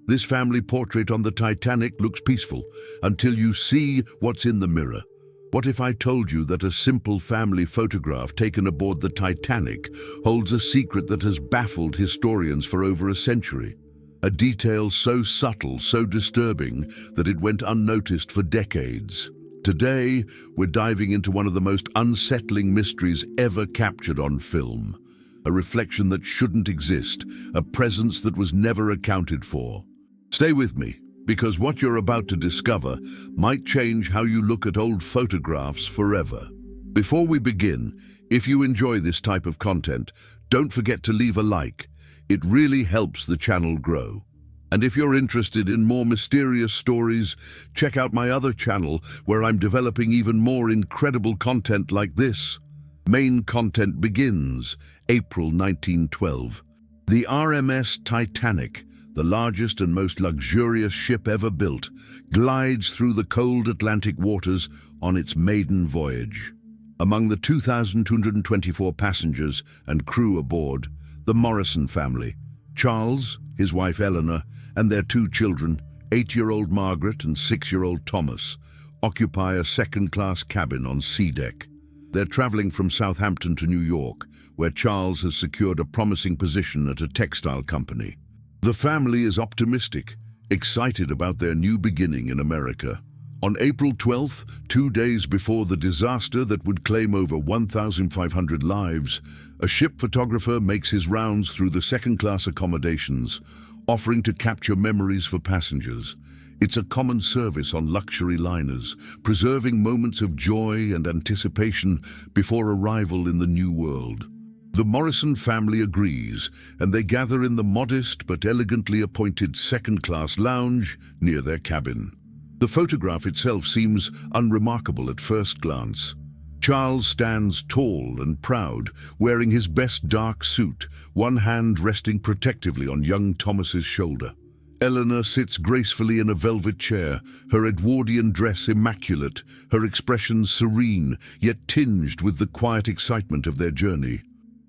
This family portrait on the Titanic looks peaceful until you see what's in the mirror. What if I told you that a simple family photograph taken aboard the Titanic holds a secret that has baffled historians for over a century? A detail so subtle, so disturbing, that it went unnoticed for decades. Today, we're diving into one of the most unsettling mysteries ever captured on film. A reflection that shouldn't exist, a presence that was never accounted for. Stay with me, because what you're about to discover might change how you look at old photographs forever. Before we begin, if you enjoy this type of content, don't forget to leave a like. It really helps the channel grow. And if you're interested in more mysterious stories, check out my other channel where I'm developing even more incredible content like this. Main content begins, April 1912. The RMS Titanic, the largest and most luxurious ship ever built, glides through the cold Atlantic waters on its maiden voyage. Among the 2,224 passengers and crew aboard, the Morrison family, Charles, his wife Eleanor, and their two children, 8-year-old Margaret and 6-year-old Thomas, occupy a second-class cabin on sea deck. They're traveling from Southampton to New York, where Charles has secured a promising position at a textile company. The family is optimistic, excited about their new beginning in America. On April 12th, 2 days before the disaster that would claim over 1,500 lives, a ship photographer makes his rounds through the second-class accommodations, offering to capture memories for passengers. It's a common service on luxury liners, preserving moments of joy and anticipation before arrival in the new world. The Morrison family agrees, and they gather in the modest but elegantly appointed second-class lounge near their cabin. The photograph itself seems unremarkable at first glance. Charles stands tall and proud, wearing his best dark suit, one hand resting protectively on young Thomas's shoulder. Eleanor sits gracefully in a velvet chair, her Edwardian dress immaculate, her expression serene, yet tinged with the quiet excitement of their journey.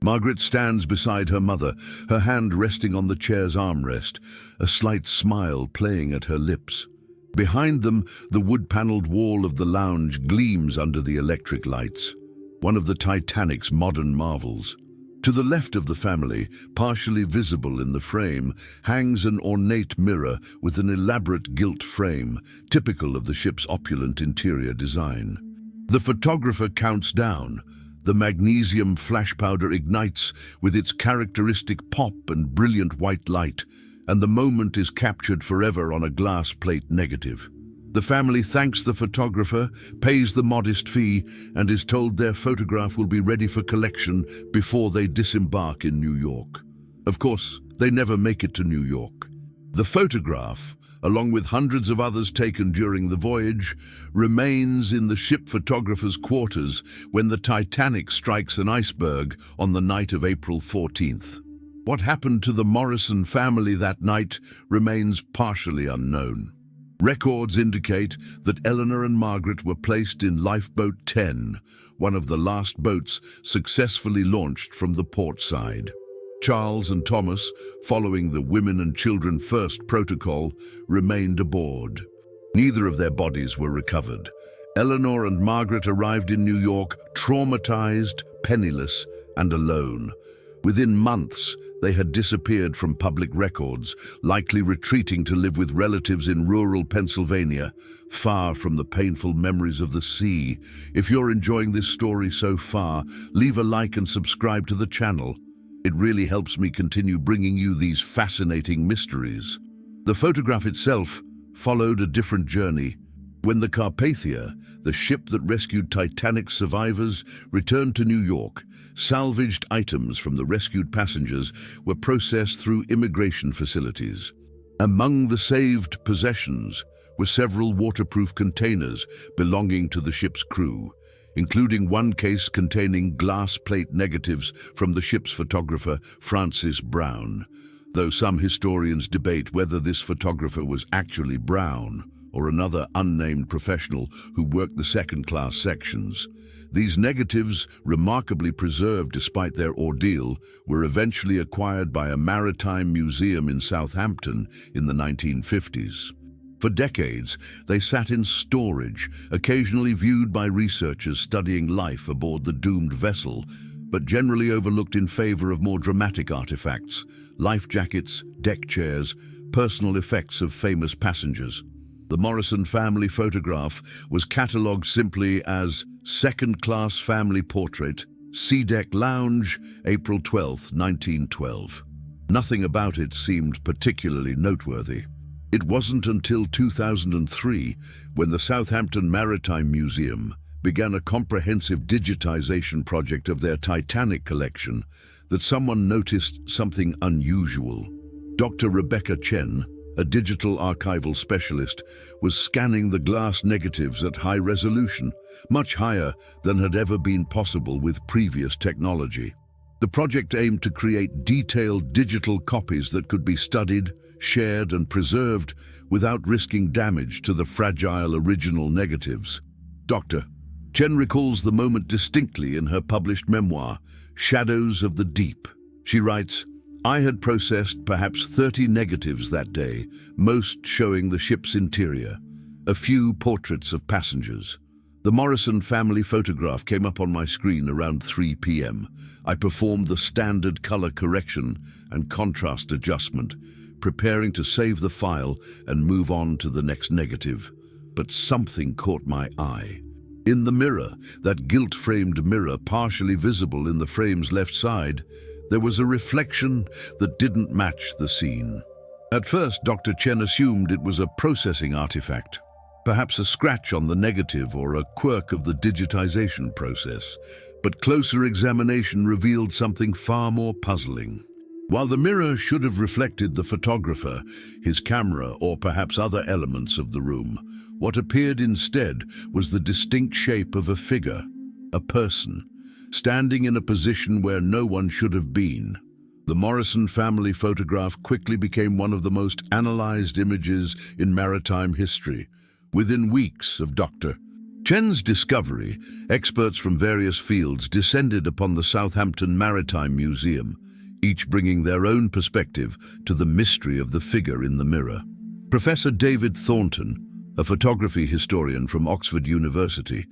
Margaret stands beside her mother, her hand resting on the chair's armrest, a slight smile playing at her lips. Behind them, the wood-paneled wall of the lounge gleams under the electric lights, one of the Titanic's modern marvels. To the left of the family, partially visible in the frame, hangs an ornate mirror with an elaborate gilt frame, typical of the ship's opulent interior design. The photographer counts down. The magnesium flash powder ignites with its characteristic pop and brilliant white light, and the moment is captured forever on a glass plate negative. The family thanks the photographer, pays the modest fee, and is told their photograph will be ready for collection before they disembark in New York. Of course, they never make it to New York. The photograph, along with hundreds of others taken during the voyage, remains in the ship photographer's quarters when the Titanic strikes an iceberg on the night of April 14th. What happened to the Morrison family that night remains partially unknown. Records indicate that Eleanor and Margaret were placed in Lifeboat 10, one of the last boats successfully launched from the port side. Charles and Thomas, following the Women and Children First protocol, remained aboard. Neither of their bodies were recovered. Eleanor and Margaret arrived in New York traumatized, penniless, and alone. Within months, they had disappeared from public records, likely retreating to live with relatives in rural Pennsylvania, far from the painful memories of the sea. If you're enjoying this story so far, leave a like and subscribe to the channel. It really helps me continue bringing you these fascinating mysteries. The photograph itself followed a different journey. When the Carpathia, the ship that rescued Titanic survivors, returned to New York, salvaged items from the rescued passengers were processed through immigration facilities. Among the saved possessions were several waterproof containers belonging to the ship's crew, including one case containing glass plate negatives from the ship's photographer, Francis Brown, though some historians debate whether this photographer was actually Brown or another unnamed professional who worked the second-class sections. These negatives, remarkably preserved despite their ordeal, were eventually acquired by a maritime museum in Southampton in the 1950s. For decades, they sat in storage, occasionally viewed by researchers studying life aboard the doomed vessel, but generally overlooked in favor of more dramatic artifacts, life jackets, deck chairs, personal effects of famous passengers. The Morrison family photograph was catalogued simply as Second-Class Family Portrait, Sea Deck Lounge, April 12, 1912. Nothing about it seemed particularly noteworthy. It wasn't until 2003, when the Southampton Maritime Museum began a comprehensive digitization project of their Titanic collection, that someone noticed something unusual. Dr. Rebecca Chen, a digital archival specialist, was scanning the glass negatives at high resolution, much higher than had ever been possible with previous technology. The project aimed to create detailed digital copies that could be studied, shared, and preserved without risking damage to the fragile original negatives. Dr. Chen recalls the moment distinctly in her published memoir, Shadows of the Deep. She writes, "I had processed perhaps 30 negatives that day, most showing the ship's interior, a few portraits of passengers. The Morrison family photograph came up on my screen around 3 p.m. I performed the standard color correction and contrast adjustment, preparing to save the file and move on to the next negative. But something caught my eye. In the mirror, that gilt-framed mirror partially visible in the frame's left side, there was a reflection that didn't match the scene. At first, Dr. Chen assumed it was a processing artifact, perhaps a scratch on the negative or a quirk of the digitization process, but closer examination revealed something far more puzzling. While the mirror should have reflected the photographer, his camera, or perhaps other elements of the room, what appeared instead was the distinct shape of a figure, a person, standing in a position where no one should have been. The Morrison family photograph quickly became one of the most analyzed images in maritime history. Within weeks of Dr. Chen's discovery, experts from various fields descended upon the Southampton Maritime Museum, each bringing their own perspective to the mystery of the figure in the mirror. Professor David Thornton, a photography historian from Oxford University,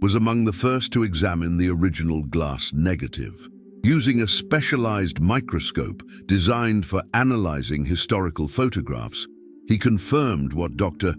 was among the first to examine the original glass negative. Using a specialized microscope designed for analyzing historical photographs, he confirmed what Dr.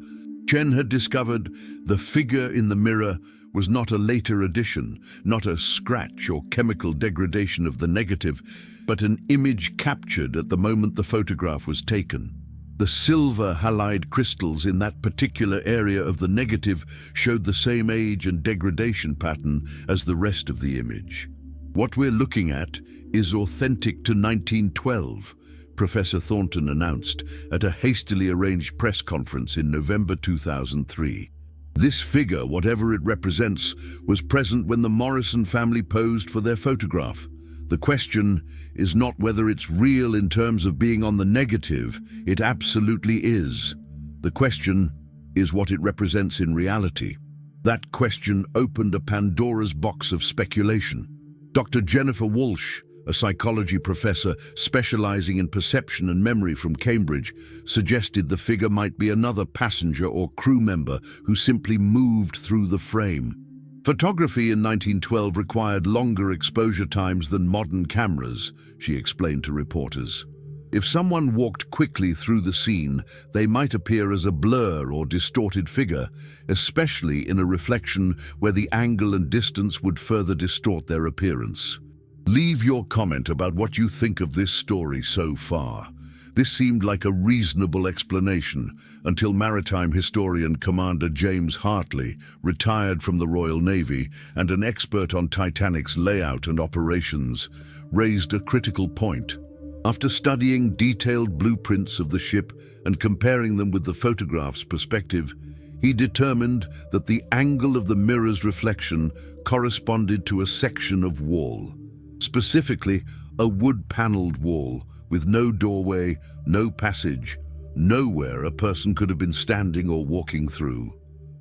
Chen had discovered. The figure in the mirror was not a later addition, not a scratch or chemical degradation of the negative, but an image captured at the moment the photograph was taken. The silver halide crystals in that particular area of the negative showed the same age and degradation pattern as the rest of the image. What we're looking at is authentic to 1912, Professor Thornton announced at a hastily arranged press conference in November 2003. This figure, whatever it represents, was present when the Morrison family posed for their photograph. The question is not whether it's real in terms of being on the negative. It absolutely is. The question is what it represents in reality. That question opened a Pandora's box of speculation. Dr. Jennifer Walsh, a psychology professor specializing in perception and memory from Cambridge, suggested the figure might be another passenger or crew member who simply moved through the frame. Photography in 1912 required longer exposure times than modern cameras, she explained to reporters. If someone walked quickly through the scene, they might appear as a blur or distorted figure, especially in a reflection where the angle and distance would further distort their appearance. Leave your comment about what you think of this story so far. This seemed like a reasonable explanation until maritime historian Commander James Hartley, retired from the Royal Navy and an expert on Titanic's layout and operations, raised a critical point. After studying detailed blueprints of the ship and comparing them with the photograph's perspective, he determined that the angle of the mirror's reflection corresponded to a section of wall. Specifically, a wood-paneled wall with no doorway, no passage, nowhere a person could have been standing or walking through.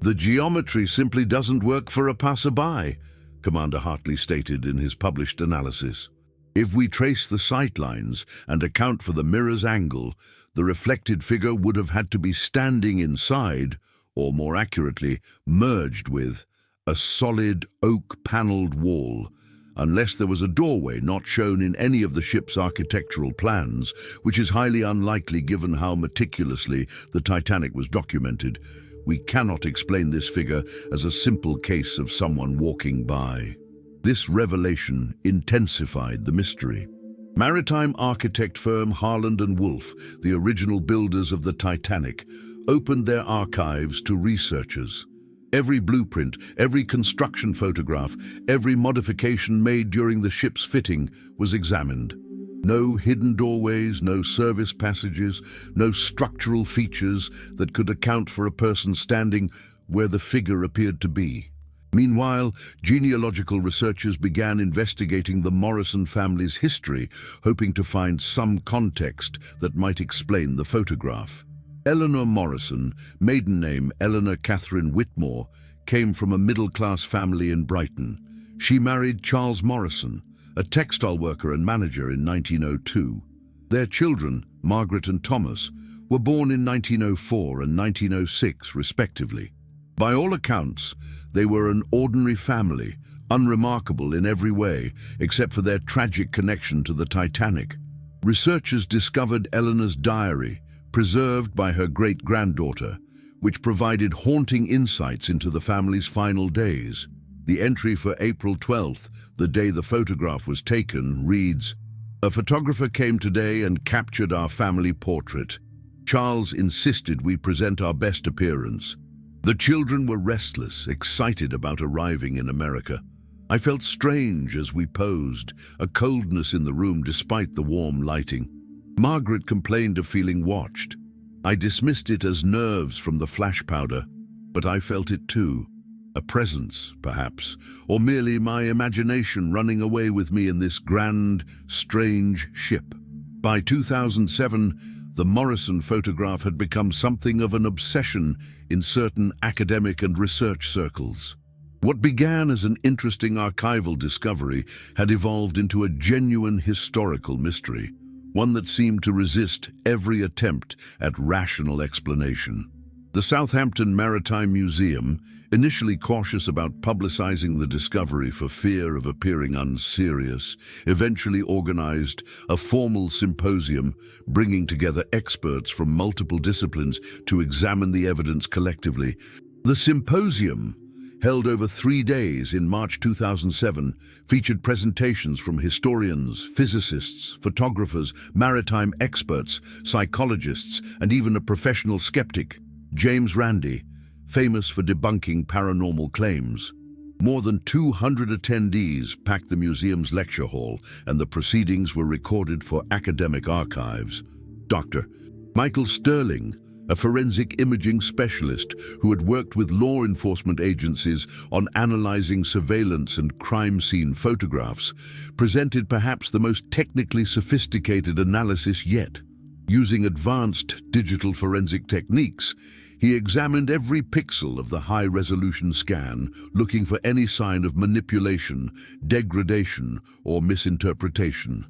The geometry simply doesn't work for a passerby, Commander Hartley stated in his published analysis. If we trace the sightlines and account for the mirror's angle, the reflected figure would have had to be standing inside, or more accurately, merged with, a solid oak-paneled wall, unless there was a doorway not shown in any of the ship's architectural plans, which is highly unlikely given how meticulously the Titanic was documented. We cannot explain this figure as a simple case of someone walking by. This revelation intensified the mystery. Maritime architect firm Harland and Wolff, the original builders of the Titanic, opened their archives to researchers. Every blueprint, every construction photograph, every modification made during the ship's fitting was examined. No hidden doorways, no service passages, no structural features that could account for a person standing where the figure appeared to be. Meanwhile, genealogical researchers began investigating the Morrison family's history, hoping to find some context that might explain the photograph. Eleanor Morrison, maiden name Eleanor Catherine Whitmore, came from a middle-class family in Brighton. She married Charles Morrison, a textile worker and manager, in 1902. Their children, Margaret and Thomas, were born in 1904 and 1906, respectively. By all accounts, they were an ordinary family, unremarkable in every way, except for their tragic connection to the Titanic. Researchers discovered Eleanor's diary, preserved by her great-granddaughter, which provided haunting insights into the family's final days. The entry for April 12th, the day the photograph was taken, reads, "A photographer came today and captured our family portrait. Charles insisted we present our best appearance. The children were restless, excited about arriving in America. I felt strange as we posed, a coldness in the room despite the warm lighting. Margaret complained of feeling watched. I dismissed it as nerves from the flash powder, but I felt it too. A presence, perhaps, or merely my imagination running away with me in this grand, strange ship." By 2007, the Morrison photograph had become something of an obsession in certain academic and research circles. What began as an interesting archival discovery had evolved into a genuine historical mystery, one that seemed to resist every attempt at rational explanation. The Southampton Maritime Museum, initially cautious about publicizing the discovery for fear of appearing unserious, eventually organized a formal symposium bringing together experts from multiple disciplines to examine the evidence collectively. The symposium, held over 3 days in March 2007, featured presentations from historians, physicists, photographers, maritime experts, psychologists, and even a professional skeptic, James Randi, famous for debunking paranormal claims. More than 200 attendees packed the museum's lecture hall, and the proceedings were recorded for academic archives. Dr. Michael Sterling, a forensic imaging specialist who had worked with law enforcement agencies on analyzing surveillance and crime scene photographs, presented perhaps the most technically sophisticated analysis yet. Using advanced digital forensic techniques, he examined every pixel of the high-resolution scan, looking for any sign of manipulation, degradation, or misinterpretation.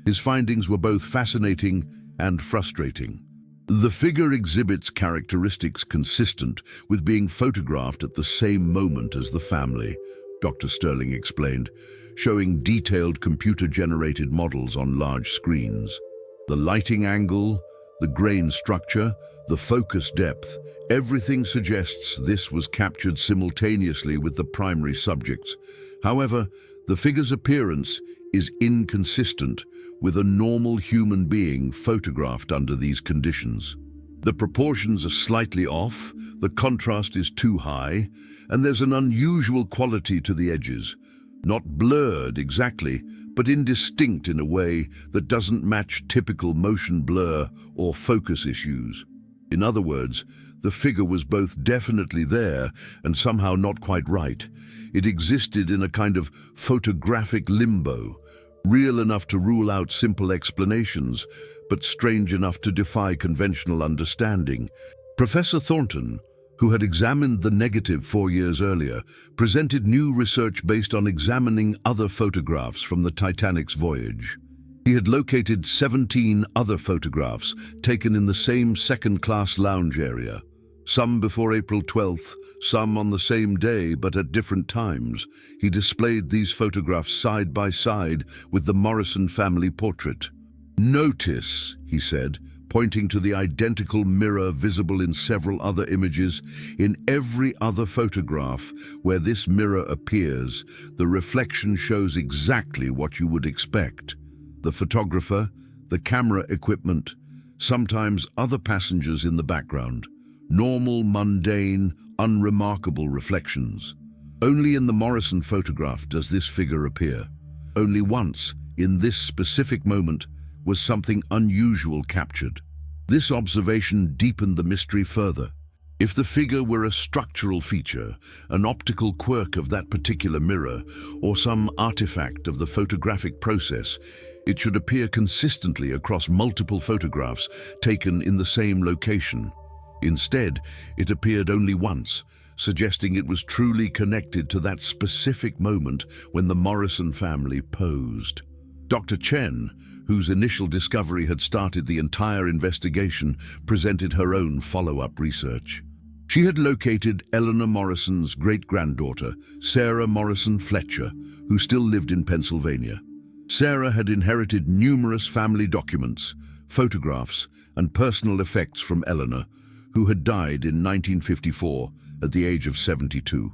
His findings were both fascinating and frustrating. The figure exhibits characteristics consistent with being photographed at the same moment as the family, Dr. Sterling explained, showing detailed computer-generated models on large screens. The lighting angle, the grain structure, the focus depth, everything suggests this was captured simultaneously with the primary subjects. However, the figure's appearance is inconsistent with a normal human being photographed under these conditions. The proportions are slightly off, the contrast is too high, and there's an unusual quality to the edges. Not blurred exactly, but indistinct in a way that doesn't match typical motion blur or focus issues. In other words, the figure was both definitely there and somehow not quite right. It existed in a kind of photographic limbo, real enough to rule out simple explanations, but strange enough to defy conventional understanding. Professor Thornton, who had examined the negative 4 years earlier, presented new research based on examining other photographs from the Titanic's voyage. He had located 17 other photographs taken in the same second-class lounge area, some before April 12th, some on the same day but at different times. He displayed these photographs side by side with the Morrison family portrait. "Notice," he said, pointing to the identical mirror visible in several other images, "in every other photograph where this mirror appears, the reflection shows exactly what you would expect. The photographer, the camera equipment, sometimes other passengers in the background. Normal, mundane, unremarkable reflections. Only in the Morrison photograph does this figure appear. Only once, in this specific moment, was something unusual captured." This observation deepened the mystery further. If the figure were a structural feature, an optical quirk of that particular mirror, or some artifact of the photographic process, it should appear consistently across multiple photographs taken in the same location. Instead, it appeared only once, suggesting it was truly connected to that specific moment when the Morrison family posed. Dr. Chen, whose initial discovery had started the entire investigation, presented her own follow-up research. She had located Eleanor Morrison's great-granddaughter, Sarah Morrison Fletcher, who still lived in Pennsylvania. Sarah had inherited numerous family documents, photographs, and personal effects from Eleanor, who had died in 1954 at the age of 72.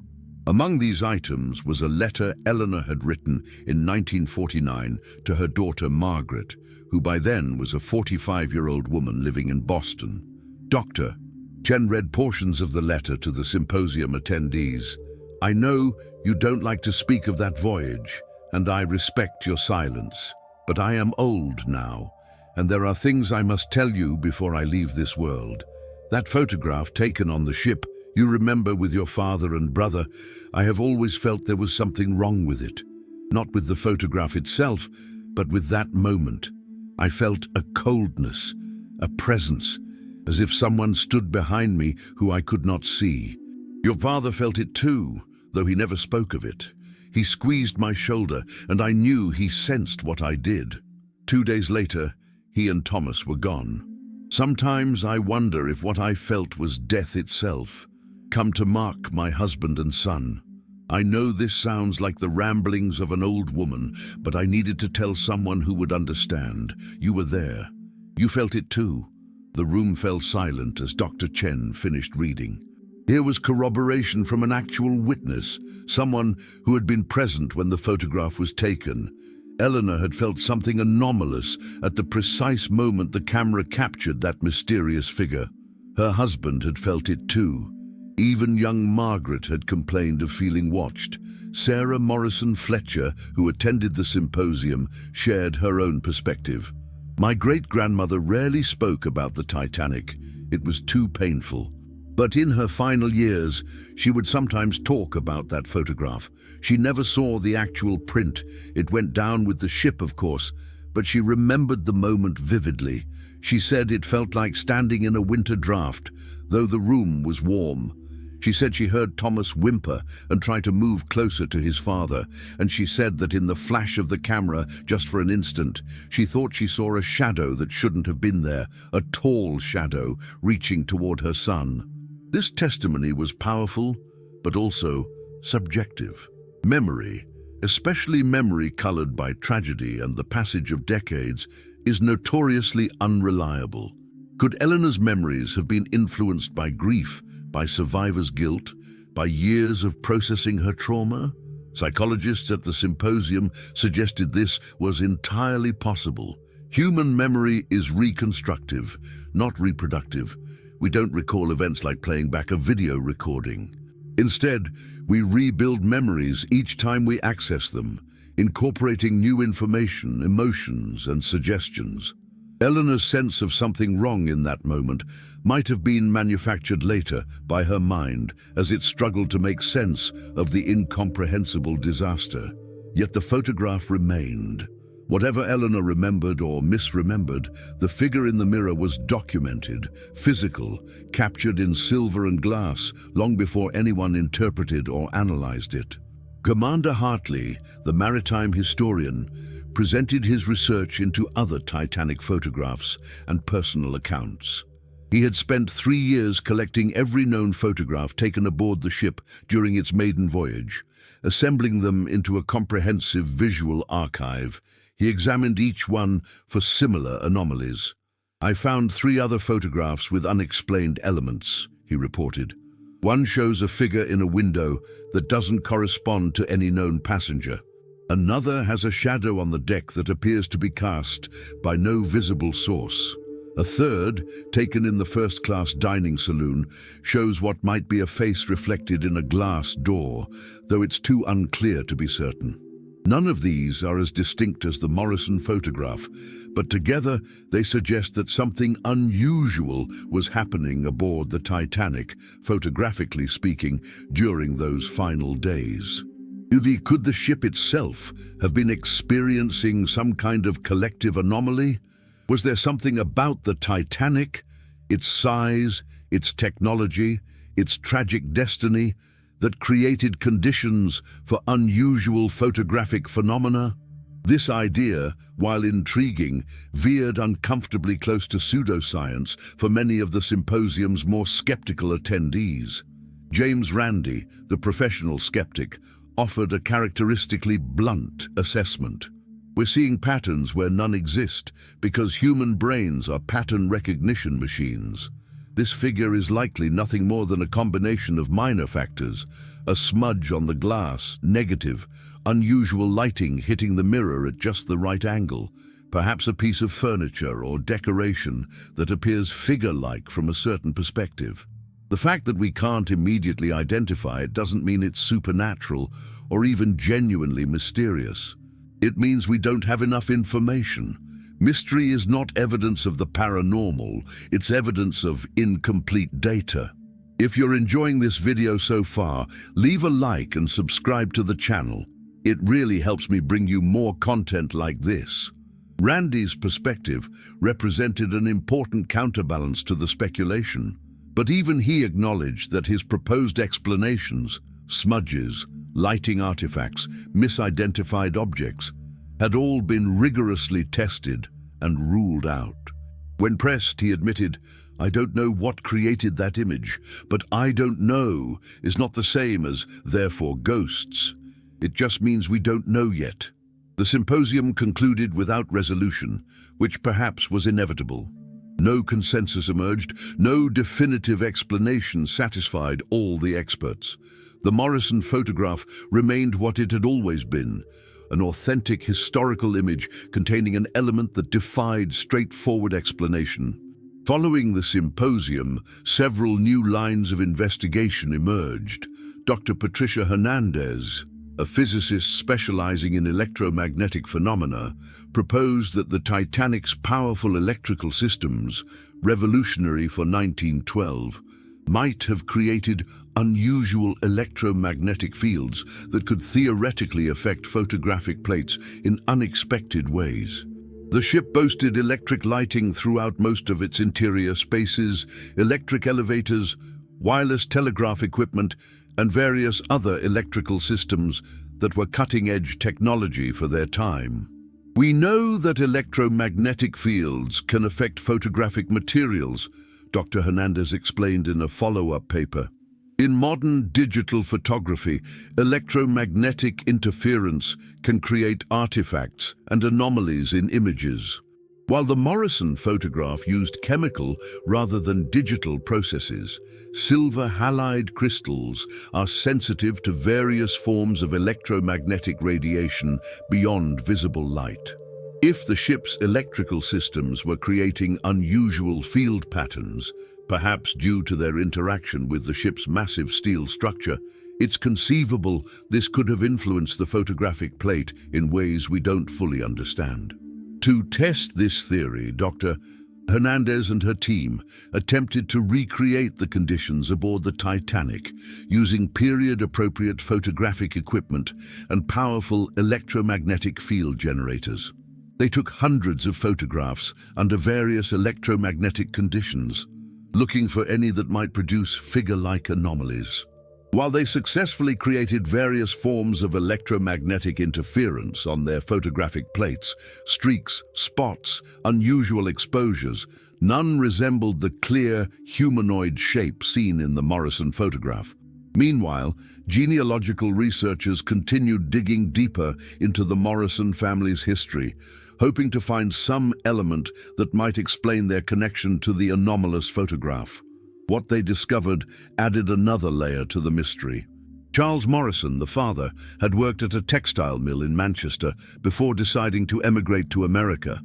Among these items was a letter Eleanor had written in 1949 to her daughter Margaret, who by then was a 45-year-old woman living in Boston. "Doctor," Chen read portions of the letter to the symposium attendees. "I know you don't like to speak of that voyage, and I respect your silence, but I am old now, and there are things I must tell you before I leave this world. That photograph taken on the ship, you remember, with your father and brother, I have always felt there was something wrong with it. Not with the photograph itself, but with that moment. I felt a coldness, a presence, as if someone stood behind me who I could not see. Your father felt it too, though he never spoke of it. He squeezed my shoulder, and I knew he sensed what I did. 2 days later, he and Thomas were gone. Sometimes I wonder if what I felt was death itself, come to mark my husband and son. I know this sounds like the ramblings of an old woman, but I needed to tell someone who would understand. You were there. You felt it too." The room fell silent as Dr. Chen finished reading. Here was corroboration from an actual witness, someone who had been present when the photograph was taken. Eleanor had felt something anomalous at the precise moment the camera captured that mysterious figure. Her husband had felt it too. Even young Margaret had complained of feeling watched. Sarah Morrison Fletcher, who attended the symposium, shared her own perspective. "My great-grandmother rarely spoke about the Titanic. It was too painful. But in her final years, she would sometimes talk about that photograph. She never saw the actual print. It went down with the ship, of course, but she remembered the moment vividly. She said it felt like standing in a winter draft, though the room was warm. She said she heard Thomas whimper and try to move closer to his father, and she said that in the flash of the camera, just for an instant, she thought she saw a shadow that shouldn't have been there, a tall shadow reaching toward her son. This testimony was powerful, but also subjective. Memory, especially memory colored by tragedy and the passage of decades, is notoriously unreliable. Could Eleanor's memories have been influenced by grief, by survivor's guilt, by years of processing her trauma? Psychologists at the symposium suggested this was entirely possible. Human memory is reconstructive, not reproductive. We don't recall events like playing back a video recording. Instead, we rebuild memories each time we access them, incorporating new information, emotions, and suggestions. Eleanor's sense of something wrong in that moment might have been manufactured later by her mind as it struggled to make sense of the incomprehensible disaster. Yet the photograph remained. Whatever Eleanor remembered or misremembered, the figure in the mirror was documented, physical, captured in silver and glass, long before anyone interpreted or analyzed it. Commander Hartley, the maritime historian, presented his research into other Titanic photographs and personal accounts. He had spent 3 years collecting every known photograph taken aboard the ship during its maiden voyage, assembling them into a comprehensive visual archive. He examined each one for similar anomalies. "I found 3 other photographs with unexplained elements," he reported. "One shows a figure in a window that doesn't correspond to any known passenger. Another has a shadow on the deck that appears to be cast by no visible source. A third, taken in the first-class dining saloon, shows what might be a face reflected in a glass door, though it's too unclear to be certain. None of these are as distinct as the Morrison photograph, but together they suggest that something unusual was happening aboard the Titanic, photographically speaking, during those final days. Could the ship itself have been experiencing some kind of collective anomaly? Was there something about the Titanic, its size, its technology, its tragic destiny, that created conditions for unusual photographic phenomena? This idea, while intriguing, veered uncomfortably close to pseudoscience for many of the symposium's more skeptical attendees. James Randi, the professional skeptic, offered a characteristically blunt assessment. "We're seeing patterns where none exist because human brains are pattern recognition machines. This figure is likely nothing more than a combination of minor factors: a smudge on the glass, negative, unusual lighting hitting the mirror at just the right angle, perhaps a piece of furniture or decoration that appears figure-like from a certain perspective. The fact that we can't immediately identify it doesn't mean it's supernatural or even genuinely mysterious. It means we don't have enough information. Mystery is not evidence of the paranormal, it's evidence of incomplete data." If you're enjoying this video so far, leave a like and subscribe to the channel. It really helps me bring you more content like this. Randy's perspective represented an important counterbalance to the speculation, but even he acknowledged that his proposed explanations, smudges, lighting artifacts, misidentified objects, had all been rigorously tested and ruled out. When pressed, he admitted, "I don't know what created that image, but I don't know is not the same as therefore ghosts. It just means we don't know yet." The symposium concluded without resolution, which perhaps was inevitable. No consensus emerged, no definitive explanation satisfied all the experts. The Morrison photograph remained what it had always been, an authentic historical image containing an element that defied straightforward explanation. Following the symposium, several new lines of investigation emerged. Dr. Patricia Hernandez, a physicist specializing in electromagnetic phenomena, proposed that the Titanic's powerful electrical systems, revolutionary for 1912, might have created unusual electromagnetic fields that could theoretically affect photographic plates in unexpected ways. The ship boasted electric lighting throughout most of its interior spaces, electric elevators, wireless telegraph equipment, and various other electrical systems that were cutting-edge technology for their time. "We know that electromagnetic fields can affect photographic materials," Dr. Hernandez explained in a follow-up paper. "In modern digital photography, electromagnetic interference can create artifacts and anomalies in images. While the Morrison photograph used chemical rather than digital processes, silver halide crystals are sensitive to various forms of electromagnetic radiation beyond visible light. If the ship's electrical systems were creating unusual field patterns, perhaps due to their interaction with the ship's massive steel structure, it's conceivable this could have influenced the photographic plate in ways we don't fully understand." To test this theory, Dr. Hernandez and her team attempted to recreate the conditions aboard the Titanic using period-appropriate photographic equipment and powerful electromagnetic field generators. They took hundreds of photographs under various electromagnetic conditions, looking for any that might produce figure-like anomalies. While they successfully created various forms of electromagnetic interference on their photographic plates, streaks, spots, unusual exposures, none resembled the clear, humanoid shape seen in the Morrison photograph. Meanwhile, genealogical researchers continued digging deeper into the Morrison family's history, hoping to find some element that might explain their connection to the anomalous photograph. What they discovered added another layer to the mystery. Charles Morrison, the father, had worked at a textile mill in Manchester before deciding to emigrate to America.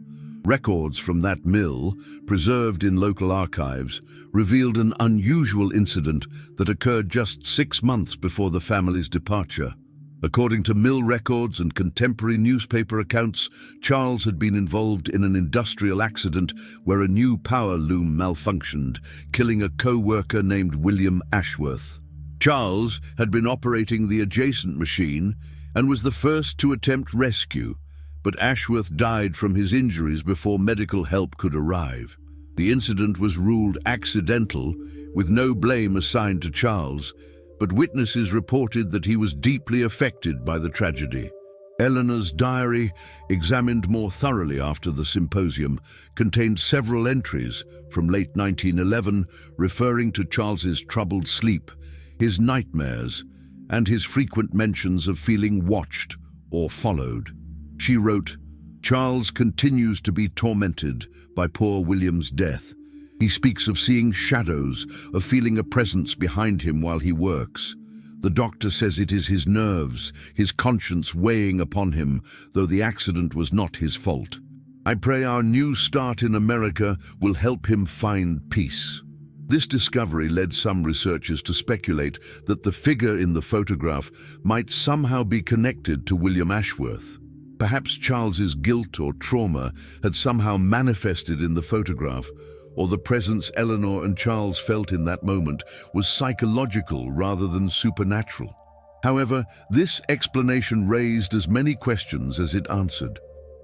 Records from that mill, preserved in local archives, revealed an unusual incident that occurred just 6 months before the family's departure. According to mill records and contemporary newspaper accounts, Charles had been involved in an industrial accident where a new power loom malfunctioned, killing a co-worker named William Ashworth. Charles had been operating the adjacent machine and was the first to attempt rescue, but Ashworth died from his injuries before medical help could arrive. The incident was ruled accidental, with no blame assigned to Charles, but witnesses reported that he was deeply affected by the tragedy. Eleanor's diary, examined more thoroughly after the symposium, contained several entries from late 1911 referring to Charles's troubled sleep, his nightmares, and his frequent mentions of feeling watched or followed. She wrote, "Charles continues to be tormented by poor William's death. He speaks of seeing shadows, of feeling a presence behind him while he works. The doctor says it is his nerves, his conscience weighing upon him, though the accident was not his fault. I pray our new start in America will help him find peace." This discovery led some researchers to speculate that the figure in the photograph might somehow be connected to William Ashworth. Perhaps Charles's guilt or trauma had somehow manifested in the photograph, or the presence Eleanor and Charles felt in that moment was psychological rather than supernatural. However, this explanation raised as many questions as it answered.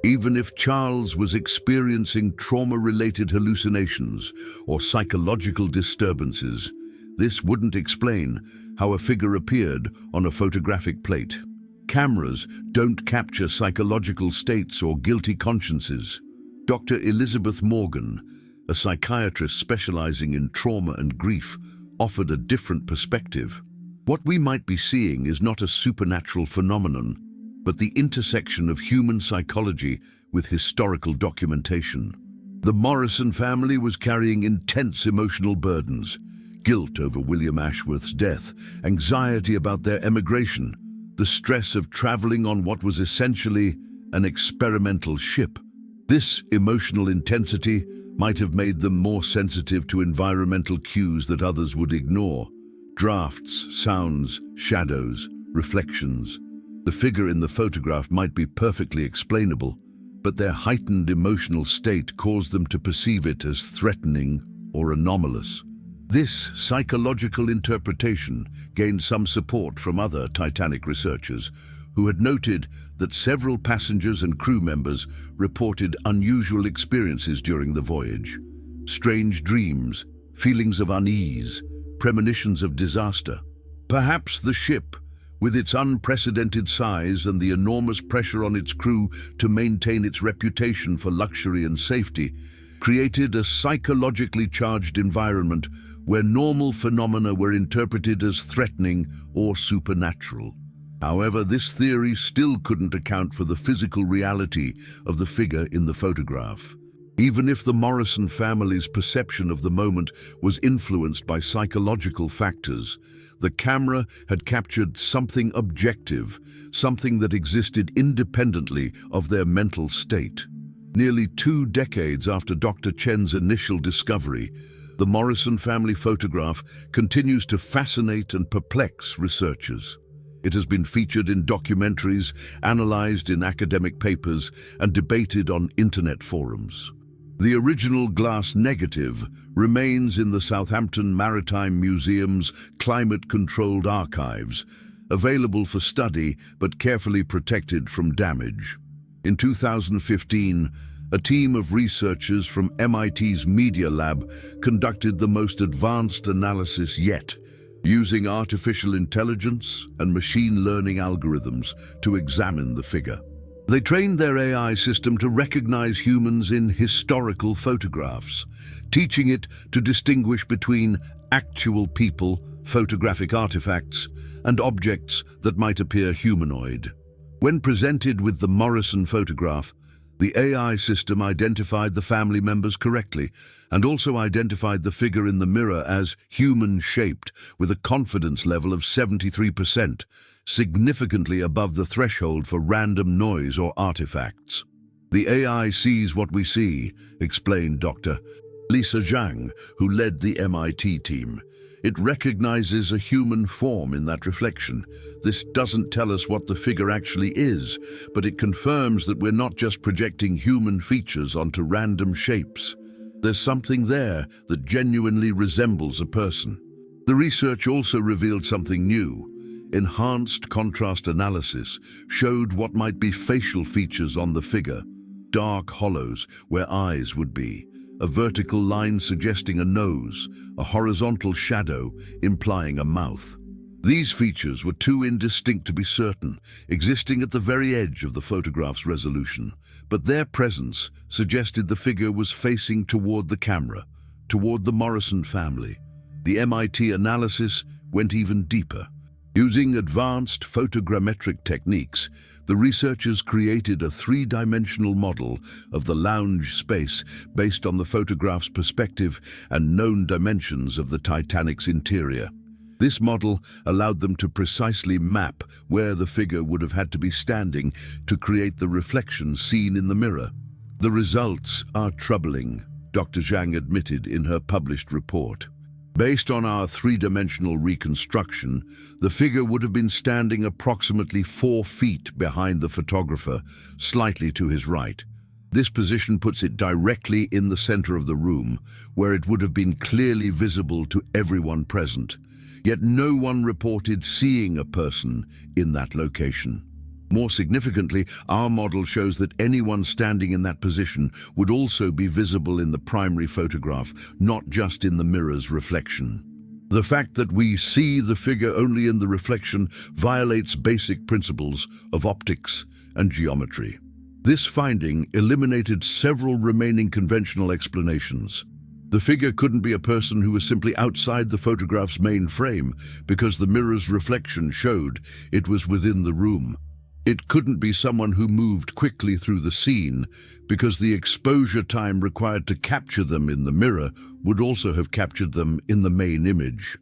Even if Charles was experiencing trauma-related hallucinations or psychological disturbances, this wouldn't explain how a figure appeared on a photographic plate. Cameras don't capture psychological states or guilty consciences. Dr. Elizabeth Morgan, a psychiatrist specializing in trauma and grief, offered a different perspective. What we might be seeing is not a supernatural phenomenon, but the intersection of human psychology with historical documentation. The Morrison family was carrying intense emotional burdens: guilt over William Ashworth's death, anxiety about their emigration, the stress of traveling on what was essentially an experimental ship. This emotional intensity might have made them more sensitive to environmental cues that others would ignore: drafts, sounds, shadows, reflections. The figure in the photograph might be perfectly explainable, but their heightened emotional state caused them to perceive it as threatening or anomalous. This psychological interpretation gained some support from other Titanic researchers, who had noted that several passengers and crew members reported unusual experiences during the voyage: strange dreams, feelings of unease, premonitions of disaster. Perhaps the ship, with its unprecedented size and the enormous pressure on its crew to maintain its reputation for luxury and safety, created a psychologically charged environment where normal phenomena were interpreted as threatening or supernatural. However, this theory still couldn't account for the physical reality of the figure in the photograph. Even if the Morrison family's perception of the moment was influenced by psychological factors, the camera had captured something objective, something that existed independently of their mental state. Nearly 2 decades after Dr. Chen's initial discovery, the Morrison family photograph continues to fascinate and perplex researchers. It has been featured in documentaries, analyzed in academic papers, and debated on internet forums. The original glass negative remains in the Southampton Maritime Museum's climate-controlled archives, available for study but carefully protected from damage. In 2015, a team of researchers from MIT's Media Lab conducted the most advanced analysis yet, using artificial intelligence and machine learning algorithms to examine the figure. They trained their AI system to recognize humans in historical photographs, teaching it to distinguish between actual people, photographic artifacts, and objects that might appear humanoid. When presented with the Morrison photograph, the AI system identified the family members correctly and also identified the figure in the mirror as human-shaped with a confidence level of 73%, significantly above the threshold for random noise or artifacts. The AI sees what we see, explained Dr. Lisa Zhang, who led the MIT team. It recognizes a human form in that reflection. This doesn't tell us what the figure actually is, but it confirms that we're not just projecting human features onto random shapes. There's something there that genuinely resembles a person. The research also revealed something new. Enhanced contrast analysis showed what might be facial features on the figure: dark hollows where eyes would be, a vertical line suggesting a nose, a horizontal shadow implying a mouth. These features were too indistinct to be certain, existing at the very edge of the photograph's resolution, but their presence suggested the figure was facing toward the camera, toward the Morrison family. The MIT analysis went even deeper. Using advanced photogrammetric techniques, the researchers created a three-dimensional model of the lounge space based on the photograph's perspective and known dimensions of the Titanic's interior. This model allowed them to precisely map where the figure would have had to be standing to create the reflection seen in the mirror. The results are troubling, Dr. Zhang admitted in her published report. Based on our three-dimensional reconstruction, the figure would have been standing approximately 4 feet behind the photographer, slightly to his right. This position puts it directly in the center of the room, where it would have been clearly visible to everyone present. Yet no one reported seeing a person in that location. More significantly, our model shows that anyone standing in that position would also be visible in the primary photograph, not just in the mirror's reflection. The fact that we see the figure only in the reflection violates basic principles of optics and geometry. This finding eliminated several remaining conventional explanations. The figure couldn't be a person who was simply outside the photograph's main frame because the mirror's reflection showed it was within the room. It couldn't be someone who moved quickly through the scene because the exposure time required to capture them in the mirror would also have captured them in the main image.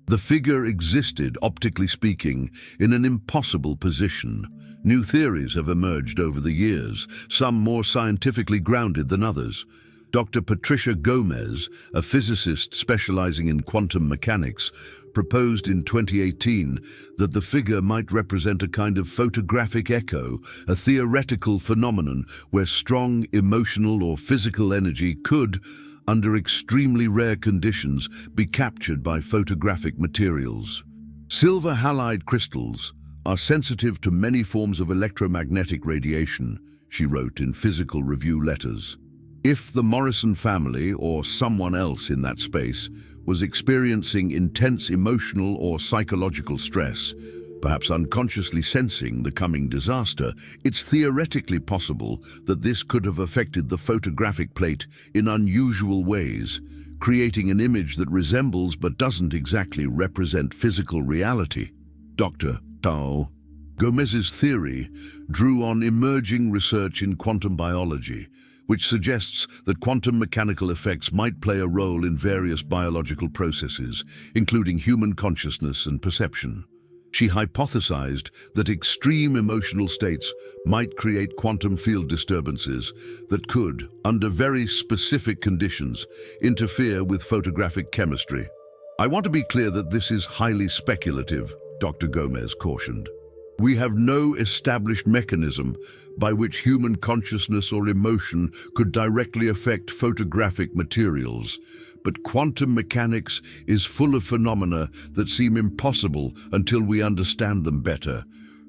The figure existed, optically speaking, in an impossible position. New theories have emerged over the years, some more scientifically grounded than others. Dr. Patricia Gomez, a physicist specializing in quantum mechanics, proposed in 2018 that the figure might represent a kind of photographic echo, a theoretical phenomenon where strong emotional or physical energy could, under extremely rare conditions, be captured by photographic materials. Silver halide crystals are sensitive to many forms of electromagnetic radiation, she wrote in Physical Review letters. If the Morrison family, or someone else in that space, was experiencing intense emotional or psychological stress, perhaps unconsciously sensing the coming disaster, it's theoretically possible that this could have affected the photographic plate in unusual ways, creating an image that resembles but doesn't exactly represent physical reality. Dr. Tao Gomez's theory drew on emerging research in quantum biology, which suggests that quantum mechanical effects might play a role in various biological processes, including human consciousness and perception. She hypothesized that extreme emotional states might create quantum field disturbances that could, under very specific conditions, interfere with photographic chemistry. I want to be clear that this is highly speculative, Dr. Gomez cautioned. We have no established mechanism by which human consciousness or emotion could directly affect photographic materials, but quantum mechanics is full of phenomena that seem impossible until we understand them better.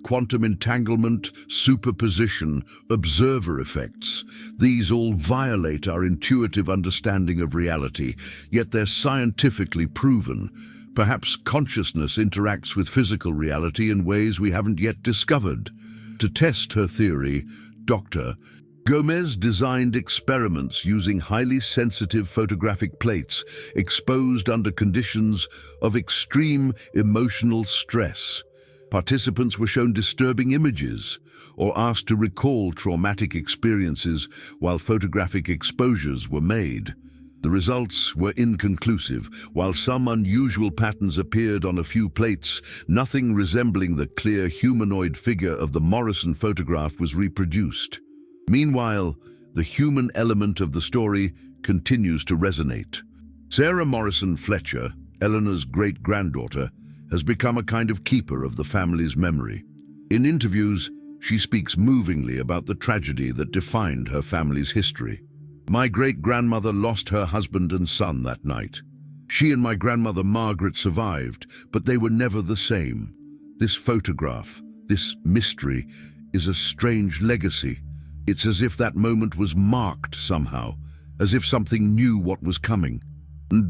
quantum entanglement, superposition, observer effects. These all violate our intuitive understanding of reality, yet they're scientifically proven. Perhaps consciousness interacts with physical reality in ways we haven't yet discovered. To test her theory, Dr. Gomez designed experiments using highly sensitive photographic plates exposed under conditions of extreme emotional stress. Participants were shown disturbing images or asked to recall traumatic experiences while photographic exposures were made. The results were inconclusive. While some unusual patterns appeared on a few plates, nothing resembling the clear humanoid figure of the Morrison photograph was reproduced. Meanwhile, the human element of the story continues to resonate. Sarah Morrison Fletcher, Eleanor's great-granddaughter, has become a kind of keeper of the family's memory. In interviews, she speaks movingly about the tragedy that defined her family's history. "My great-grandmother lost her husband and son that night. She and my grandmother Margaret survived, but they were never the same. This photograph, this mystery, is a strange legacy. It's as if that moment was marked somehow, as if something knew what was coming." In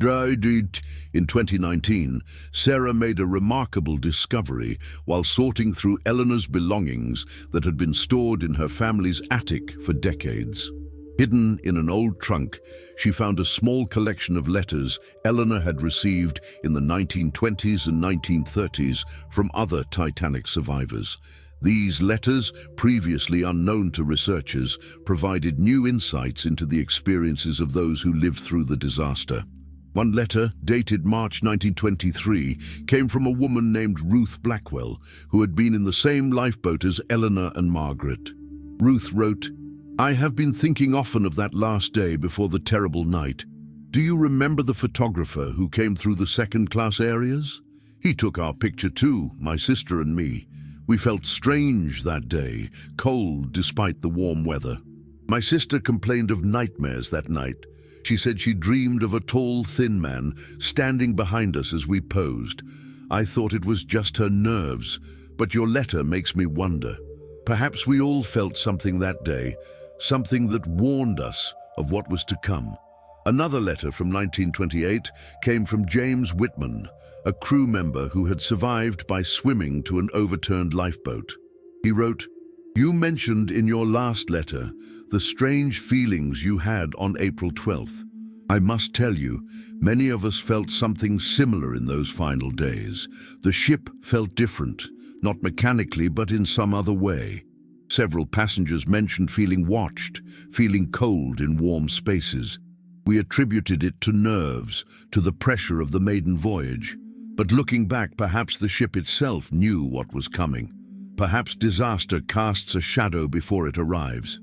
2019, Sarah made a remarkable discovery while sorting through Eleanor's belongings that had been stored in her family's attic for decades. Hidden in an old trunk, she found a small collection of letters Eleanor had received in the 1920s and 1930s from other Titanic survivors. These letters, previously unknown to researchers, provided new insights into the experiences of those who lived through the disaster. One letter, dated March 1923, came from a woman named Ruth Blackwell, who had been in the same lifeboat as Eleanor and Margaret. Ruth wrote, "I have been thinking often of that last day before the terrible night. Do you remember the photographer who came through the second-class areas? He took our picture too, my sister and me. We felt strange that day, cold despite the warm weather. My sister complained of nightmares that night. She said she dreamed of a tall, thin man standing behind us as we posed. I thought it was just her nerves, but your letter makes me wonder. Perhaps we all felt something that day, something that warned us of what was to come." Another letter from 1928 came from James Whitman, a crew member who had survived by swimming to an overturned lifeboat. He wrote, "You mentioned in your last letter the strange feelings you had on April 12th. I must tell you, many of us felt something similar in those final days. The ship felt different, not mechanically but in some other way. Several passengers mentioned feeling watched, feeling cold in warm spaces. We attributed it to nerves, to the pressure of the maiden voyage. But looking back, perhaps the ship itself knew what was coming. Perhaps disaster casts a shadow before it arrives."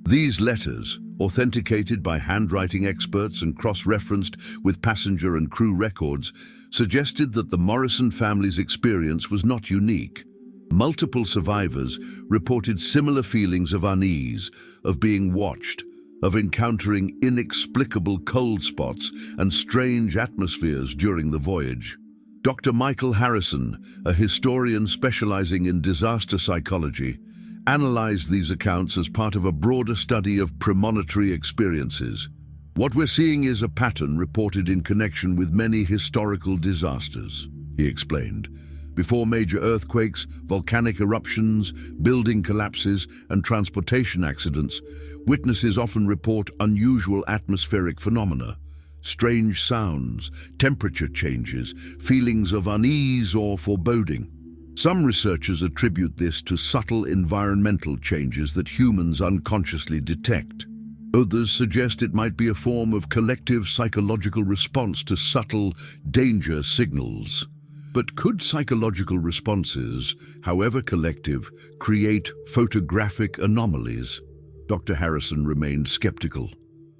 These letters, authenticated by handwriting experts and cross-referenced with passenger and crew records, suggested that the Morrison family's experience was not unique. Multiple survivors reported similar feelings of unease, of being watched, of encountering inexplicable cold spots and strange atmospheres during the voyage. Dr. Michael Harrison, a historian specializing in disaster psychology, analyzed these accounts as part of a broader study of premonitory experiences. "What we're seeing is a pattern reported in connection with many historical disasters," he explained. "Before major earthquakes, volcanic eruptions, building collapses, and transportation accidents, witnesses often report unusual atmospheric phenomena. Strange sounds, temperature changes, feelings of unease or foreboding. Some researchers attribute this to subtle environmental changes that humans unconsciously detect. Others suggest it might be a form of collective psychological response to subtle danger signals. But could psychological responses, however collective, create photographic anomalies?" Dr. Harrison remained skeptical.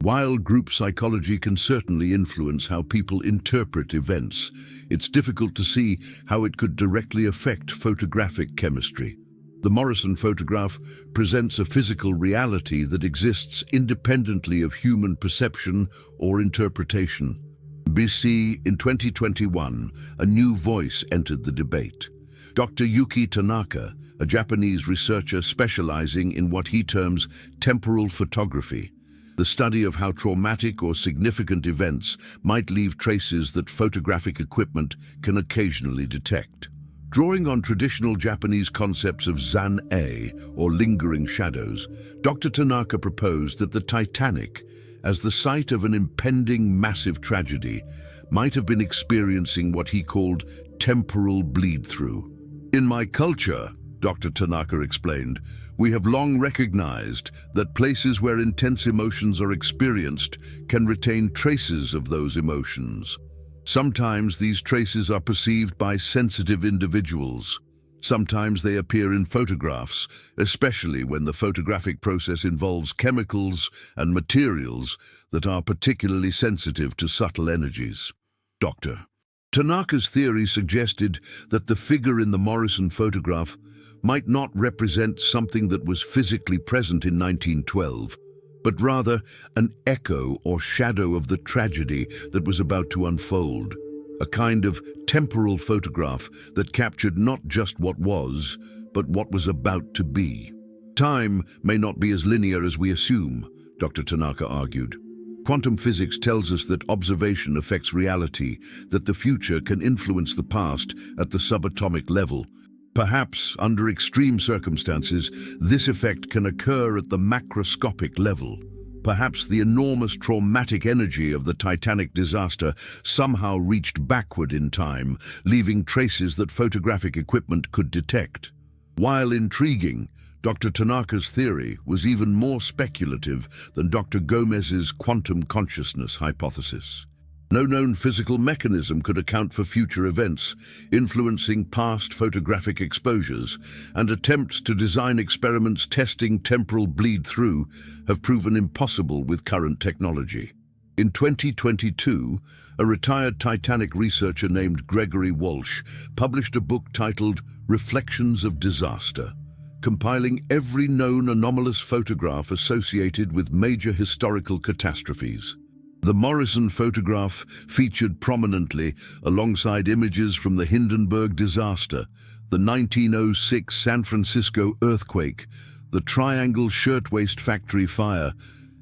While group psychology can certainly influence how people interpret events, it's difficult to see how it could directly affect photographic chemistry. The Morrison photograph presents a physical reality that exists independently of human perception or interpretation. In 2021, a new voice entered the debate. Dr. Yuki Tanaka, a Japanese researcher specializing in what he terms temporal photography, the study of how traumatic or significant events might leave traces that photographic equipment can occasionally detect. Drawing on traditional Japanese concepts of zan-e, or lingering shadows, Dr. Tanaka proposed that the Titanic, as the site of an impending massive tragedy, might have been experiencing what he called temporal bleed-through. In my culture, Dr. Tanaka explained, we have long recognized that places where intense emotions are experienced can retain traces of those emotions. Sometimes these traces are perceived by sensitive individuals. Sometimes they appear in photographs, especially when the photographic process involves chemicals and materials that are particularly sensitive to subtle energies. Dr. Tanaka's theory suggested that the figure in the Morrison photograph might not represent something that was physically present in 1912, but rather an echo or shadow of the tragedy that was about to unfold, a kind of temporal photograph that captured not just what was, but what was about to be. Time may not be as linear as we assume, Dr. Tanaka argued. Quantum physics tells us that observation affects reality, that the future can influence the past at the subatomic level. Perhaps, under extreme circumstances, this effect can occur at the macroscopic level. Perhaps the enormous traumatic energy of the Titanic disaster somehow reached backward in time, leaving traces that photographic equipment could detect. While intriguing, Dr. Tanaka's theory was even more speculative than Dr. Gomez's quantum consciousness hypothesis. No known physical mechanism could account for future events, influencing past photographic exposures, and attempts to design experiments testing temporal bleed-through have proven impossible with current technology. In 2022, a retired Titanic researcher named Gregory Walsh published a book titled Reflections of Disaster, compiling every known anomalous photograph associated with major historical catastrophes. The Morrison photograph featured prominently alongside images from the Hindenburg disaster, the 1906 San Francisco earthquake, the Triangle Shirtwaist Factory fire,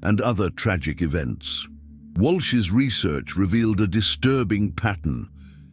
and other tragic events. Walsh's research revealed a disturbing pattern.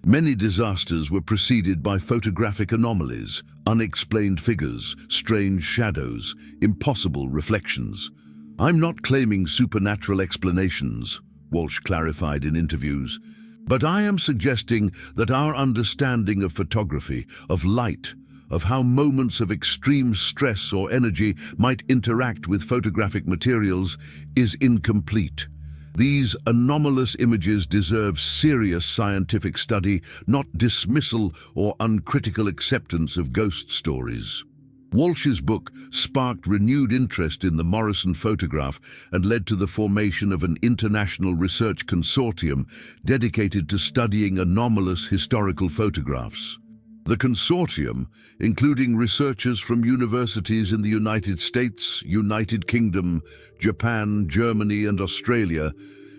Many disasters were preceded by photographic anomalies, unexplained figures, strange shadows, impossible reflections. "I'm not claiming supernatural explanations," Walsh clarified in interviews, "but I am suggesting that our understanding of photography, of light, of how moments of extreme stress or energy might interact with photographic materials is incomplete. These anomalous images deserve serious scientific study, not dismissal or uncritical acceptance of ghost stories." Walsh's book sparked renewed interest in the Morrison photograph and led to the formation of an international research consortium dedicated to studying anomalous historical photographs. The consortium, including researchers from universities in the United States, United Kingdom, Japan, Germany, and Australia,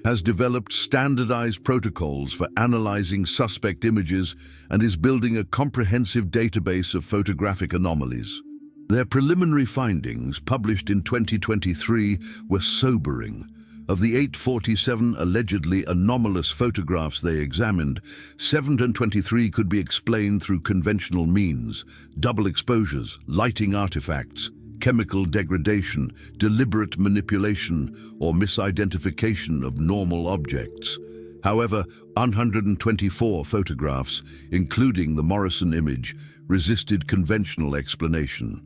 has developed standardized protocols for analyzing suspect images and is building a comprehensive database of photographic anomalies. Their preliminary findings, published in 2023, were sobering. Of the 847 allegedly anomalous photographs they examined, 723 could be explained through conventional means: double exposures, lighting artifacts, chemical degradation, deliberate manipulation, or misidentification of normal objects. However, 124 photographs, including the Morrison image, resisted conventional explanation.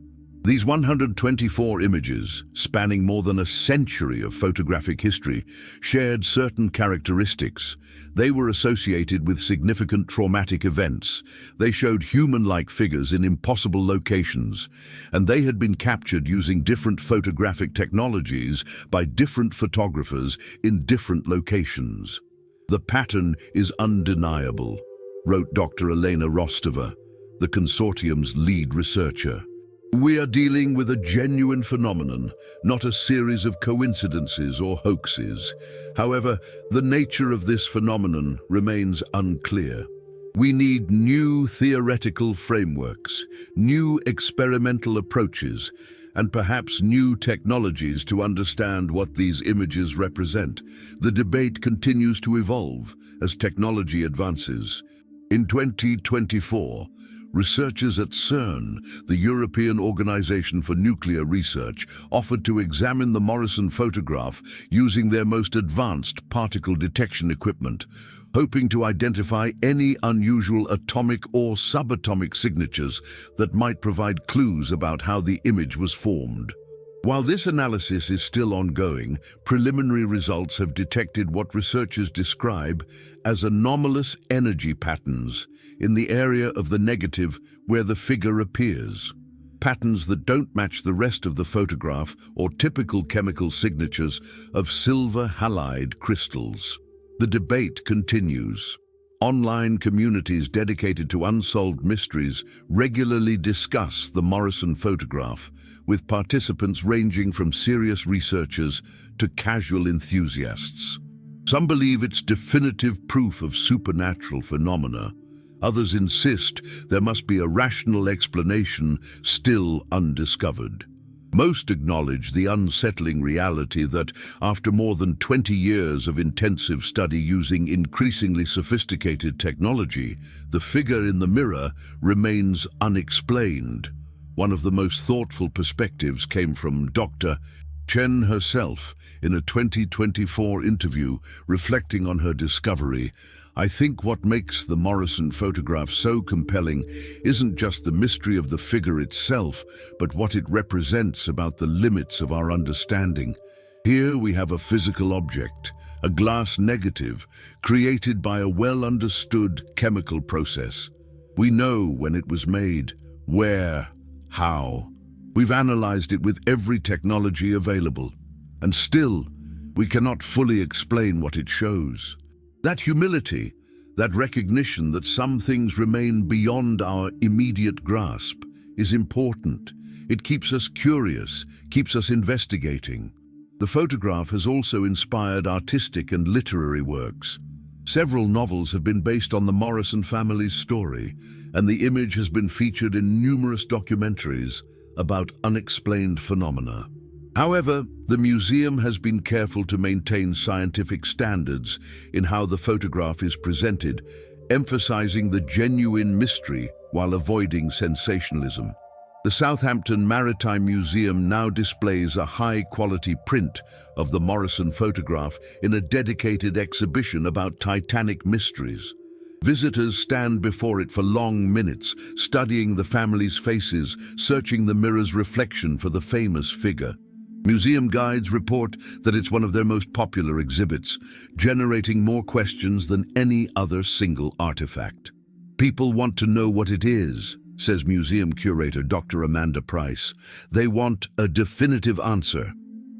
These 124 images, spanning more than a century of photographic history, shared certain characteristics. They were associated with significant traumatic events. They showed human-like figures in impossible locations, and they had been captured using different photographic technologies by different photographers in different locations. "The pattern is undeniable," wrote Dr. Elena Rostova, the consortium's lead researcher. "We are dealing with a genuine phenomenon, not a series of coincidences or hoaxes. However, the nature of this phenomenon remains unclear. We need new theoretical frameworks, new experimental approaches, and perhaps new technologies to understand what these images represent. The debate continues to evolve as technology advances. In 2024, researchers at CERN, the European Organization for Nuclear Research, offered to examine the Morrison photograph using their most advanced particle detection equipment, hoping to identify any unusual atomic or subatomic signatures that might provide clues about how the image was formed. While this analysis is still ongoing, preliminary results have detected what researchers describe as anomalous energy patterns in the area of the negative where the figure appears. Patterns that don't match the rest of the photograph or typical chemical signatures of silver halide crystals. The debate continues. Online communities dedicated to unsolved mysteries regularly discuss the Morrison photograph, with participants ranging from serious researchers to casual enthusiasts. Some believe it's definitive proof of supernatural phenomena. Others insist there must be a rational explanation still undiscovered. Most acknowledge the unsettling reality that, after more than 20 years of intensive study using increasingly sophisticated technology, the figure in the mirror remains unexplained. One of the most thoughtful perspectives came from Dr. Chen herself in a 2024 interview reflecting on her discovery. "I think what makes the Morrison photograph so compelling isn't just the mystery of the figure itself, but what it represents about the limits of our understanding. Here we have a physical object, a glass negative, created by a well-understood chemical process. We know when it was made, where, how. We've analyzed it with every technology available, and still, we cannot fully explain what it shows. That humility, that recognition that some things remain beyond our immediate grasp, is important. It keeps us curious, keeps us investigating." The photograph has also inspired artistic and literary works. Several novels have been based on the Morrison family's story, and the image has been featured in numerous documentaries about unexplained phenomena. However, the museum has been careful to maintain scientific standards in how the photograph is presented, emphasizing the genuine mystery while avoiding sensationalism. The Southampton Maritime Museum now displays a high-quality print of the Morrison photograph in a dedicated exhibition about Titanic mysteries. Visitors stand before it for long minutes, studying the family's faces, searching the mirror's reflection for the famous figure. Museum guides report that it's one of their most popular exhibits, generating more questions than any other single artifact. "People want to know what it is," says museum curator Dr. Amanda Price. "They want a definitive answer.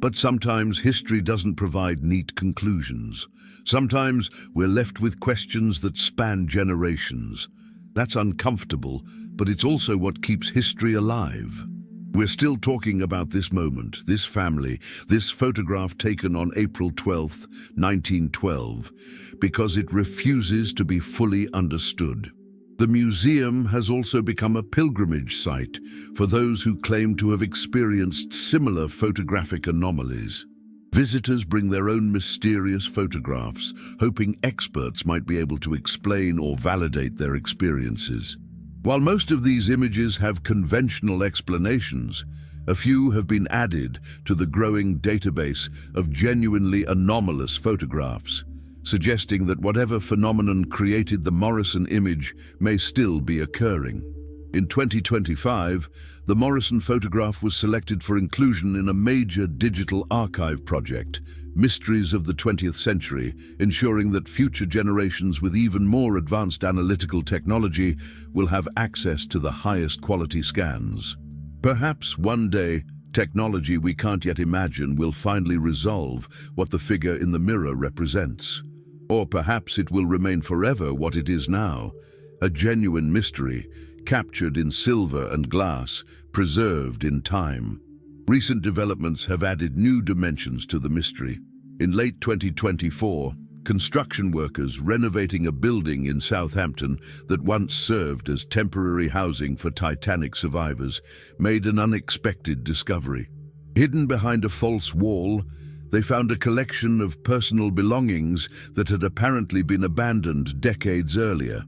But sometimes history doesn't provide neat conclusions. Sometimes we're left with questions that span generations. That's uncomfortable, but it's also what keeps history alive." We're still talking about this moment, this family, this photograph taken on April 12, 1912, because it refuses to be fully understood. The museum has also become a pilgrimage site for those who claim to have experienced similar photographic anomalies. Visitors bring their own mysterious photographs, hoping experts might be able to explain or validate their experiences. While most of these images have conventional explanations, a few have been added to the growing database of genuinely anomalous photographs, suggesting that whatever phenomenon created the Morrison image may still be occurring. In 2025, the Morrison photograph was selected for inclusion in a major digital archive project, Mysteries of the 20th Century, ensuring that future generations with even more advanced analytical technology will have access to the highest quality scans. Perhaps one day, technology we can't yet imagine will finally resolve what the figure in the mirror represents. Or perhaps it will remain forever what it is now, a genuine mystery, captured in silver and glass, preserved in time. Recent developments have added new dimensions to the mystery. In late 2024, Construction workers renovating a building in Southampton that once served as temporary housing for Titanic survivors made an unexpected discovery. Hidden behind a false wall, they found a collection of personal belongings that had apparently been abandoned decades earlier.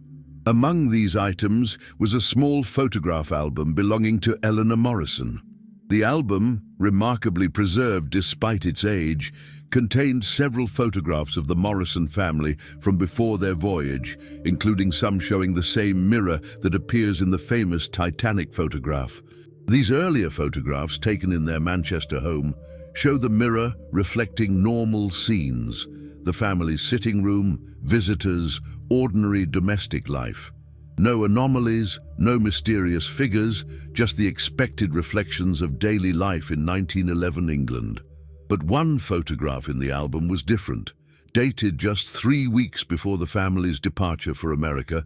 Among these items was a small photograph album belonging to Eleanor Morrison. The album, remarkably preserved despite its age, contained several photographs of the Morrison family from before their voyage, including some showing the same mirror that appears in the famous Titanic photograph. These earlier photographs, taken in their Manchester home, show the mirror reflecting normal scenes: the family's sitting room, visitors, ordinary domestic life. No anomalies, no mysterious figures, just the expected reflections of daily life in 1911 England. But one photograph in the album was different. Dated just 3 weeks before the family's departure for America,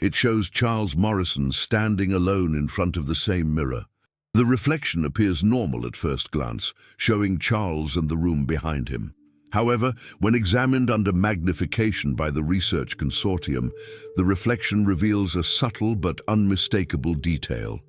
it shows Charles Morrison standing alone in front of the same mirror. The reflection appears normal at first glance, showing Charles and the room behind him. However, when examined under magnification by the research consortium, the reflection reveals a subtle but unmistakable detail: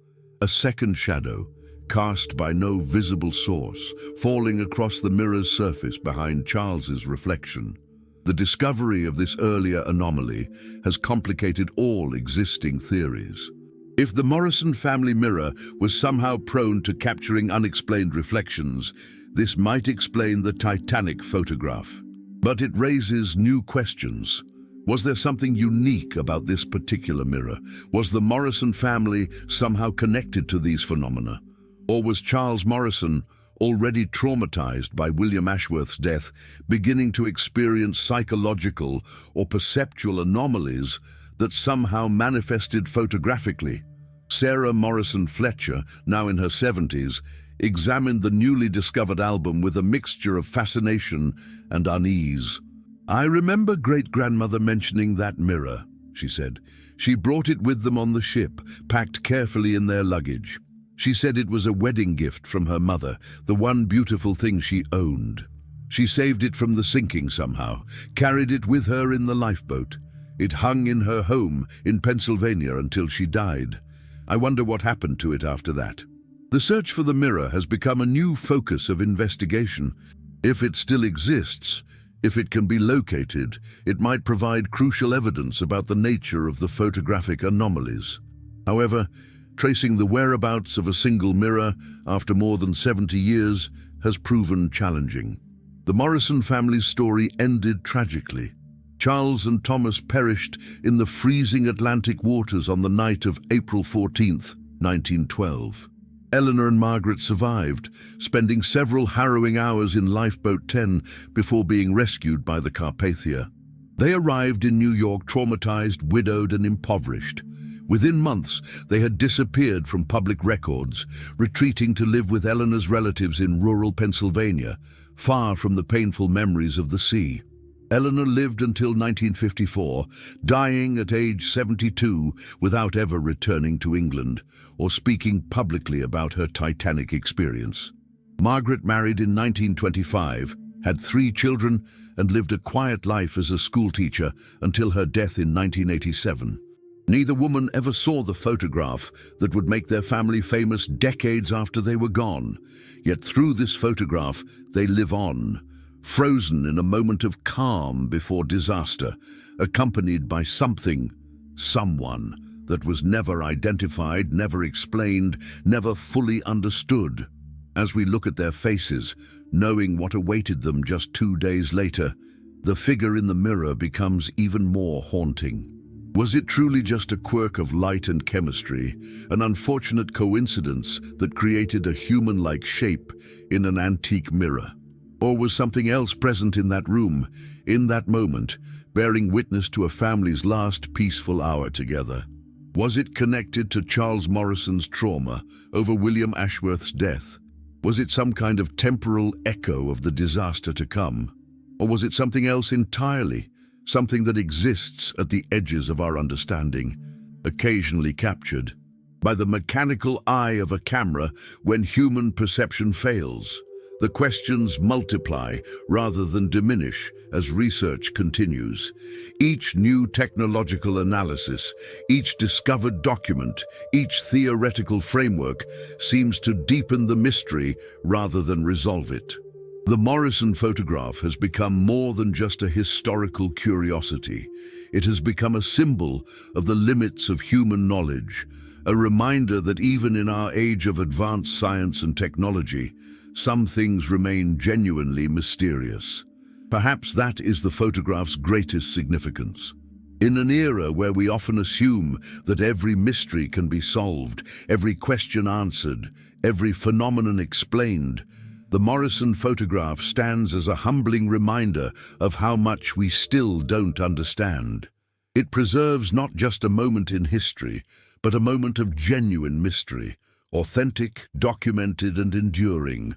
a second shadow, cast by no visible source, falling across the mirror's surface behind Charles's reflection. The discovery of this earlier anomaly has complicated all existing theories. If the Morrison family mirror was somehow prone to capturing unexplained reflections, this might explain the Titanic photograph. But it raises new questions. Was there something unique about this particular mirror? Was the Morrison family somehow connected to these phenomena? Or was Charles Morrison, already traumatized by William Ashworth's death, beginning to experience psychological or perceptual anomalies that somehow manifested photographically? Sarah Morrison Fletcher, now in her 70s, examined the newly discovered album with a mixture of fascination and unease. "I remember great-grandmother mentioning that mirror," she said. "She brought it with them on the ship, packed carefully in their luggage. She said it was a wedding gift from her mother, the one beautiful thing she owned. She saved it from the sinking somehow, carried it with her in the lifeboat. It hung in her home in Pennsylvania until she died. I wonder what happened to it after that." The search for the mirror has become a new focus of investigation. If it still exists, if it can be located, it might provide crucial evidence about the nature of the photographic anomalies. However, tracing the whereabouts of a single mirror after more than 70 years has proven challenging. The Morrison family's story ended tragically. Charles and Thomas perished in the freezing Atlantic waters on the night of April 14th, 1912. Eleanor and Margaret survived, spending several harrowing hours in Lifeboat 10 before being rescued by the Carpathia. They arrived in New York traumatized, widowed, and impoverished. Within months, they had disappeared from public records, retreating to live with Eleanor's relatives in rural Pennsylvania, far from the painful memories of the sea. Eleanor lived until 1954, dying at age 72 without ever returning to England or speaking publicly about her Titanic experience. Margaret married in 1925, had 3 children, and lived a quiet life as a schoolteacher until her death in 1987. Neither woman ever saw the photograph that would make their family famous decades after they were gone. Yet through this photograph, they live on, frozen in a moment of calm before disaster, accompanied by something, someone, that was never identified, never explained, never fully understood. As we look at their faces, knowing what awaited them just 2 days later, the figure in the mirror becomes even more haunting. Was it truly just a quirk of light and chemistry, an unfortunate coincidence that created a human-like shape in an antique mirror? Or was something else present in that room, in that moment, bearing witness to a family's last peaceful hour together? Was it connected to Charles Morrison's trauma over William Ashworth's death? Was it some kind of temporal echo of the disaster to come? Or was it something else entirely, something that exists at the edges of our understanding, occasionally captured by the mechanical eye of a camera when human perception fails? The questions multiply rather than diminish as research continues. Each new technological analysis, each discovered document, each theoretical framework seems to deepen the mystery rather than resolve it. The Morrison photograph has become more than just a historical curiosity. It has become a symbol of the limits of human knowledge, a reminder that even in our age of advanced science and technology, some things remain genuinely mysterious. Perhaps that is the photograph's greatest significance. In an era where we often assume that every mystery can be solved, every question answered, every phenomenon explained, the Morrison photograph stands as a humbling reminder of how much we still don't understand. It preserves not just a moment in history, but a moment of genuine mystery, authentic, documented, and enduring.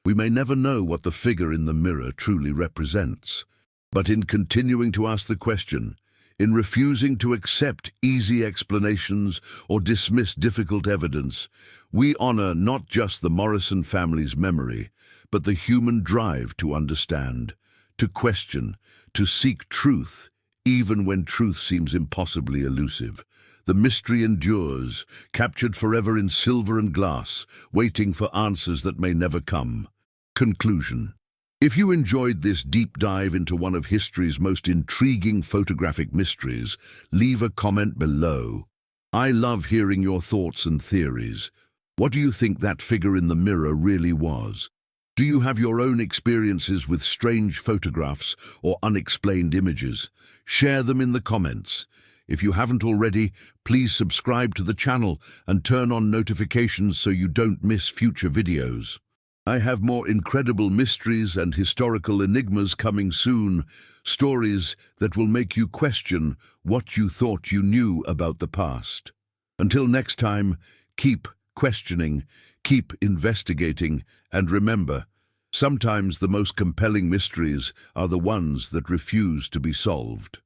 We may never know what the figure in the mirror truly represents, but in continuing to ask the question, in refusing to accept easy explanations or dismiss difficult evidence, we honor not just the Morrison family's memory, but the human drive to understand, to question, to seek truth, even when truth seems impossibly elusive. The mystery endures, captured forever in silver and glass, waiting for answers that may never come. Conclusion. If you enjoyed this deep dive into one of history's most intriguing photographic mysteries, leave a comment below. I love hearing your thoughts and theories. What do you think that figure in the mirror really was? Do you have your own experiences with strange photographs or unexplained images? Share them in the comments. If you haven't already, please subscribe to the channel and turn on notifications so you don't miss future videos. I have more incredible mysteries and historical enigmas coming soon, stories that will make you question what you thought you knew about the past. Until next time, keep questioning, keep investigating, and remember, sometimes the most compelling mysteries are the ones that refuse to be solved.